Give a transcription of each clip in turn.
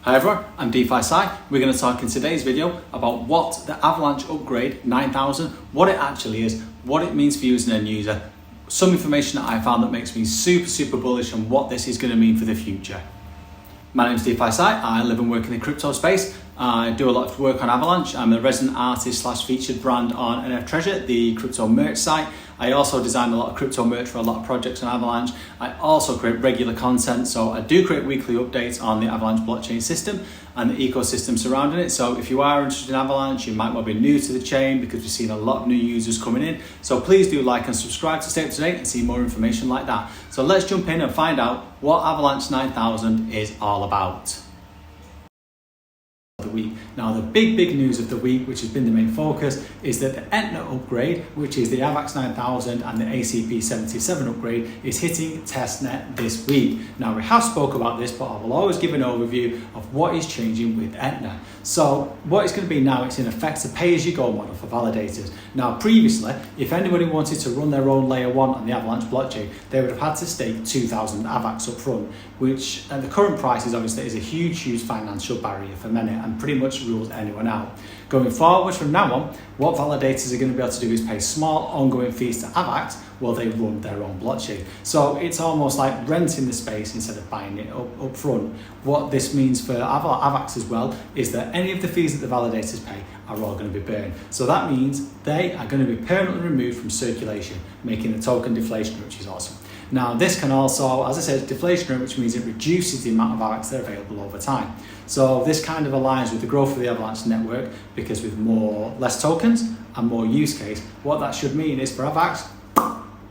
Hi everyone, I'm DeFi We're going to talk in today's video about what the Avalanche Upgrade 9000, what it actually is, what it means for you as an end user, some information that I found that makes me super bullish on what this is going to mean for the future. My name is DeFi I live and work in the crypto space. I do a lot of work on Avalanche. I'm a resident artist / featured brand on NF Treasure, the crypto merch site. I also design a lot of crypto merch for a lot of projects on Avalanche. I also create regular content, so I do create weekly updates on the Avalanche blockchain system and the ecosystem surrounding it. So if you are interested in Avalanche, you might well be new to the chain because we've seen a lot of new users coming in. So please do like and subscribe to stay up to date and see more information like that. So let's jump in and find out what Avalanche 9000 is all about. Week. Now the big news of the week, which has been the main focus, is that the Etna upgrade, which is the AVAX9000 and the ACP77 upgrade, is hitting testnet this week. Now we have spoke about this, but I will always give an overview of what is changing with Etna. So what it's going to be now, it's in effect a pay-as-you-go model for validators. Now previously, if anybody wanted to run their own layer 1 on the Avalanche blockchain, they would have had to stake 2,000 AVAX up front, which at the current prices obviously is a huge financial barrier for many and pretty much rules anyone out. Going forward from now on, what validators are going to be able to do is pay small ongoing fees to AVAX while they run their own blockchain. So it's almost like renting the space instead of buying it up front. What this means for AVAX as well is that any of the fees that the validators pay are all going to be burned. So that means they are going to be permanently removed from circulation, making the token deflationary, which is awesome. Now this can also, as I said, deflationary, which means it reduces the amount of AVAX that are available over time. So this kind of aligns with the growth of the Avalanche network, because with less tokens and more use case, what that should mean is for AVAX,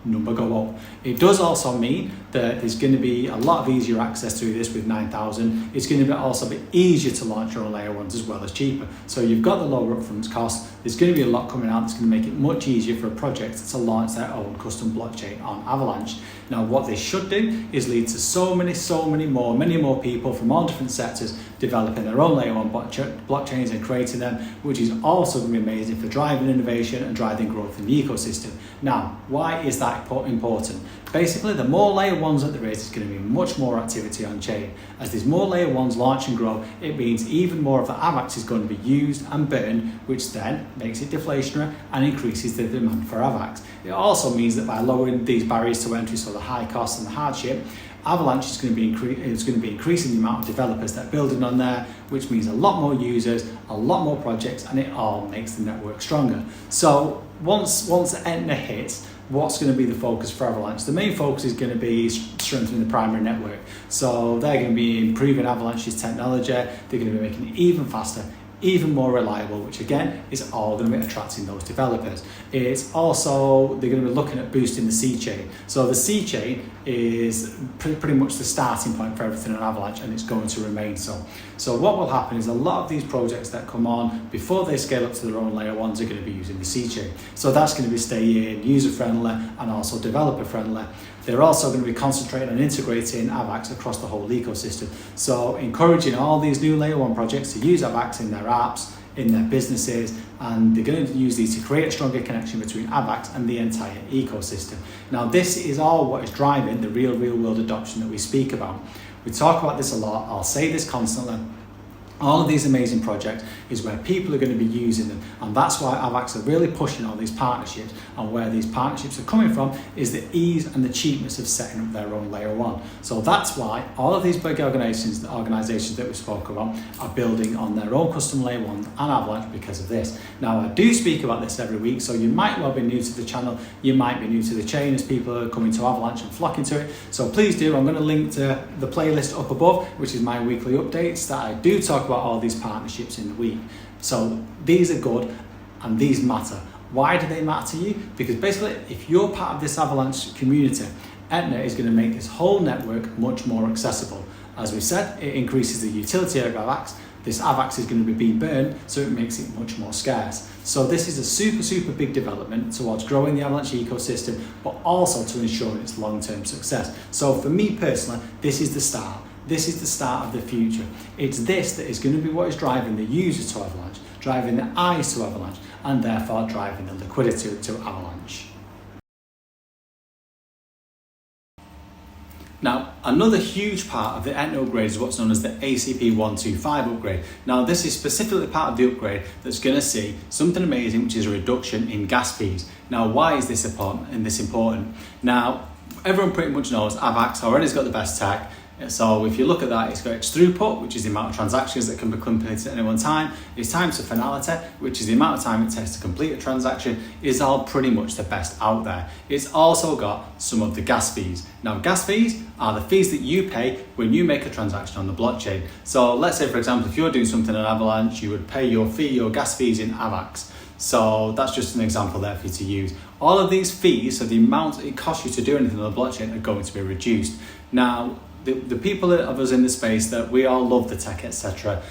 number go up. It does also mean that there's going to be a lot of easier access through this with 9000. It's going to also be easier to launch your own layer 1s as well as cheaper. So you've got the lower upfront cost. There's going to be a lot coming out that's going to make it much easier for a project to launch their own custom blockchain on Avalanche. Now what this should do is lead to many more people from all different sectors developing their own layer 1 blockchains and creating them, which is also going to be amazing for driving innovation and driving growth in the ecosystem. Now, why is that important? Basically, the more layer 1s that there is, there's going to be much more activity on chain. As there's more layer 1s launch and grow, it means even more of the AVAX is going to be used and burned, which then makes it deflationary and increases the demand for AVAX. It also means that by lowering these barriers to entry, so the high cost and the hardship, Avalanche is going to be increasing the amount of developers that are building on there, which means a lot more users, a lot more projects, and it all makes the network stronger. So once Etna hits, what's going to be the focus for Avalanche? The main focus is going to be strengthening the primary network. So they're going to be improving Avalanche's technology. They're going to be making it even faster, even more reliable, which again is all going to be attracting those developers. It's also, they're going to be looking at boosting the C chain. So the C chain is pretty much the starting point for everything on Avalanche, and it's going to remain so. So what will happen is a lot of these projects that come on before they scale up to their own layer 1s are going to be using the C chain. So that's going to be staying user friendly and also developer friendly. They're also going to be concentrating on integrating AVAX across the whole ecosystem. So encouraging all these new layer 1 projects to use AVAX in their apps, in their businesses, and they're going to use these to create a stronger connection between AVAX and the entire ecosystem. Now this is all what is driving the real world adoption that we speak about. We talk about this a lot, I'll say this constantly. All of these amazing projects is where people are going to be using them, and that's why AVAX are really pushing all these partnerships, and where these partnerships are coming from is the ease and the cheapness of setting up their own layer 1. So that's why all of these big organizations that we spoke about are building on their own custom layer 1 and Avalanche because of this. Now I do speak about this every week, so you might well be new to the channel, you might be new to the chain as people are coming to Avalanche and flocking to it. So please do, I'm going to link to the playlist up above, which is my weekly updates that I do talk about all these partnerships in the week. So these are good and these matter. Why do they matter to you? Because basically, if you're part of this Avalanche community, Etna is going to make this whole network much more accessible. As we said, it increases the utility of AVAX. This AVAX is going to be being burned, so it makes it much more scarce. So this is a super big development towards growing the Avalanche ecosystem, but also to ensure its long-term success. So for me personally, this is the start. This is the start of the future. It's this that is going to be what is driving the users to Avalanche, driving the eyes to Avalanche, and therefore driving the liquidity to Avalanche. Now, another huge part of the Etna upgrade is what's known as the ACP125 upgrade. Now, this is specifically part of the upgrade that's going to see something amazing, which is a reduction in gas fees. Now, why is this important? Now, everyone pretty much knows AVAX already has got the best tech. So if you look at that, it's got its throughput, which is the amount of transactions that can be completed at any one time. Its time to finality, which is the amount of time it takes to complete a transaction, is all pretty much the best out there. It's also got some of the gas fees. Now, gas fees are the fees that you pay when you make a transaction on the blockchain. So let's say, for example, if you're doing something on Avalanche, you would pay your gas fees in AVAX. So that's just an example there for you to use. All of these fees, so the amount it costs you to do anything on the blockchain, are going to be reduced. Now, the people of us in the space, that we all love the tech, etc.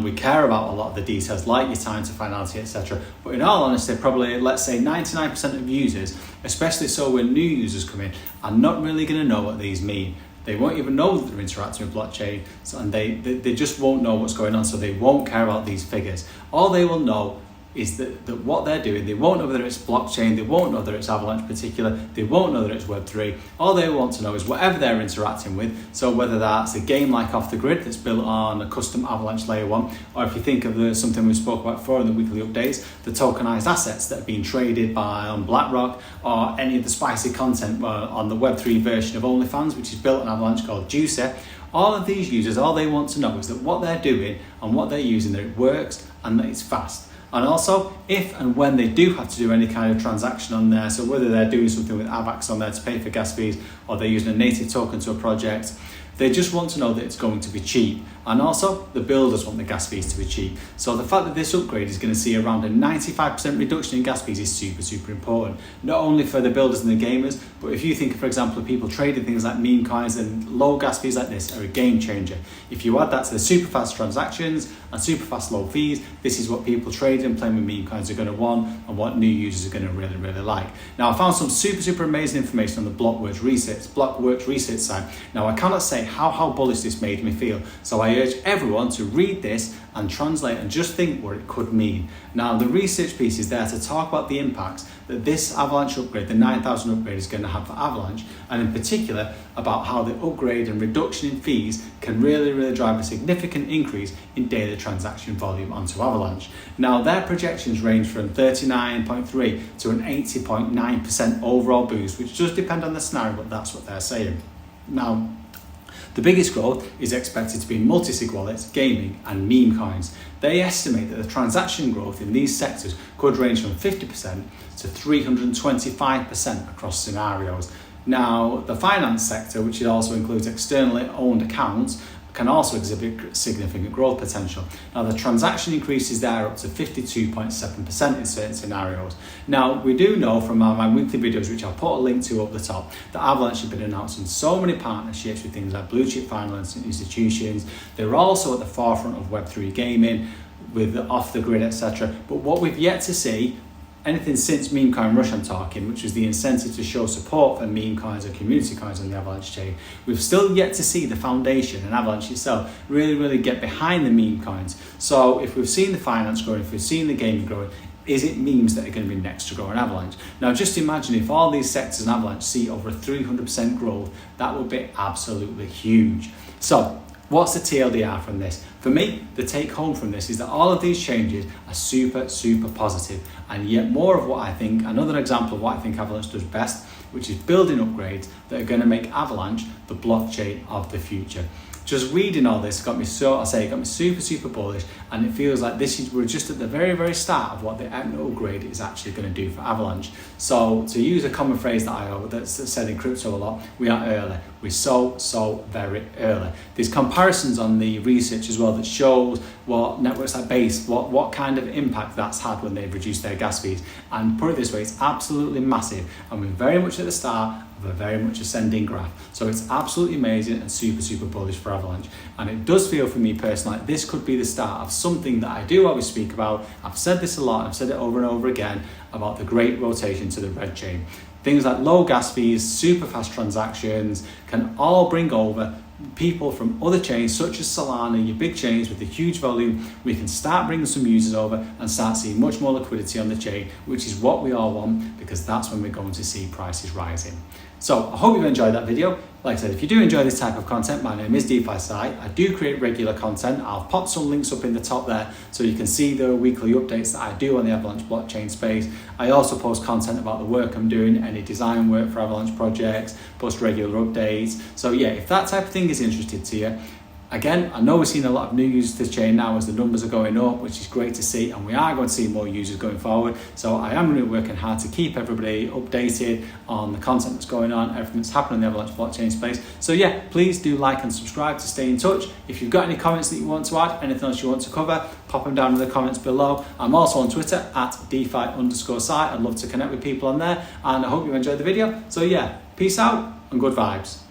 We care about a lot of the details, like your time to finality, etc. But in all honesty, probably, let's say 99% of users, especially so when new users come in, are not really going to know what these mean. They won't even know that they're interacting with blockchain, and they just won't know what's going on, so they won't care about these figures. All they will know is that what they're doing. They won't know whether it's blockchain, they won't know whether it's Avalanche particular, they won't know whether it's Web3. All they want to know is whatever they're interacting with. So whether that's a game like Off the Grid that's built on a custom Avalanche layer 1, or if you think of something we spoke about before in the weekly updates, the tokenized assets that are being traded on BlackRock, or any of the spicy content on the Web3 version of OnlyFans, which is built on Avalanche called Juicy. All of these users, all they want to know is that what they're doing and what they're using, that it works and that it's fast. And also, if and when they do have to do any kind of transaction on there, so whether they're doing something with AVAX on there to pay for gas fees, or they're using a native token to a project, they just want to know that it's going to be cheap. And also, the builders want the gas fees to be cheap. So the fact that this upgrade is going to see around a 95% reduction in gas fees is super, super important. Not only for the builders and the gamers, but if you think, for example, of people trading things like meme coins, and low gas fees like this are a game changer. If you add that to the super fast transactions and super fast low fees, this is what people trading and playing with meme coins are going to want, and what new users are going to really, really like. Now, I found some super, super amazing information on the Blockworks research site. Now, I cannot say how bullish this made me feel. So I urge everyone to read this and translate and just think what it could mean. Now, the research piece is there to talk about the impacts that this Avalanche upgrade, the 9000 upgrade, is going to have for Avalanche, and in particular about how the upgrade and reduction in fees can really, really drive a significant increase in daily transaction volume onto Avalanche. Now, their projections range from 39.3 to an 80.9% overall boost, which does depend on the scenario, but that's what they're saying. Now, the biggest growth is expected to be in multi-sig wallets, gaming and meme coins. They estimate that the transaction growth in these sectors could range from 50% to 325% across scenarios. Now, the finance sector, which also includes externally owned accounts, can also exhibit significant growth potential. Now, the transaction increases there up to 52.7% in certain scenarios. Now, we do know from my weekly videos, which I'll put a link to up the top, that Avalanche have been announcing so many partnerships with things like blue chip finance institutions. They're also at the forefront of Web3 gaming with Off the Grid, etc. But what we've yet to see, anything since Meme Coin Rush I'm talking, which was the incentive to show support for meme coins and community coins on the Avalanche chain, we've still yet to see the foundation and Avalanche itself really get behind the meme coins. So if we've seen the finance growing, if we've seen the gaming growing, is it memes that are going to be next to grow in Avalanche? Now, just imagine if all these sectors in Avalanche see over 300% growth, that would be absolutely huge. So, what's the TLDR from this? For me, the take home from this is that all of these changes are super, super positive, and yet more of what I think, another example of what I think Avalanche does best, which is building upgrades that are going to make Avalanche the blockchain of the future. Just reading all this got me super, super bullish, and it feels like we're just at the very start of what the Etna upgrade is actually going to do for Avalanche. So to use a common phrase that's said in crypto a lot, we are early. We're so very early. There's comparisons on the research as well that shows what networks like Base, what kind of impact that's had when they've reduced their gas fees. And put it this way, it's absolutely massive, and we're very much at the start of a very much ascending graph. So it's absolutely amazing and super bullish for Avalanche. And it does feel for me personally like this could be the start of something that I do always speak about. I've said this a lot, I've said it over and over again, about the great rotation to the red chain. Things like low gas fees, super fast transactions can all bring over people from other chains such as Solana, your big chains with the huge volume. We can start bringing some users over and start seeing much more liquidity on the chain, which is what we all want, because that's when we're going to see prices rising. So I hope you've enjoyed that video. Like I said, if you do enjoy this type of content, my name is DeFi I do create regular content. I'll pop some links up in the top there so you can see the weekly updates that I do on the Avalanche blockchain space. I also post content about the work I'm doing, any design work for Avalanche projects, post regular updates. So yeah, if that type of thing is interested to you, again, I know we're seeing a lot of new users to the chain now as the numbers are going up, which is great to see, and we are going to see more users going forward. So I am really working hard to keep everybody updated on the content that's going on, everything that's happening in the Avalanche blockchain space. So yeah, please do like and subscribe to stay in touch. If you've got any comments that you want to add, anything else you want to cover, pop them down in the comments below. I'm also on Twitter at DeFi_Sci. I'd love to connect with people on there, and I hope you enjoyed the video. So yeah, peace out and good vibes.